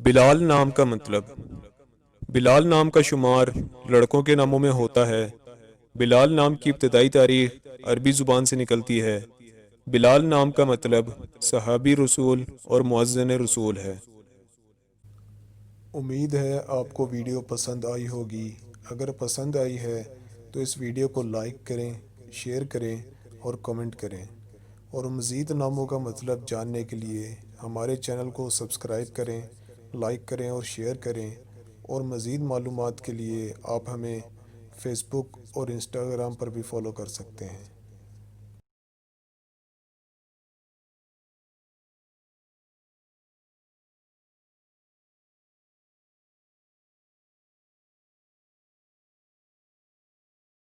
بلال نام کا مطلب۔ بلال نام کا شمار لڑکوں کے ناموں میں ہوتا ہے۔ بلال نام کی ابتدائی تاریخ عربی زبان سے نکلتی ہے۔ بلال نام کا مطلب صحابی رسول اور مؤذن رسول ہے۔ امید ہے آپ کو ویڈیو پسند آئی ہوگی۔ اگر پسند آئی ہے تو اس ویڈیو کو لائک کریں، شیئر کریں اور کمنٹ کریں، اور مزید ناموں کا مطلب جاننے کے لیے ہمارے چینل کو سبسکرائب کریں، لائک کریں اور شیئر کریں، اور مزید معلومات کے لیے آپ ہمیں فیس بک اور انسٹاگرام پر بھی فالو کر سکتے ہیں۔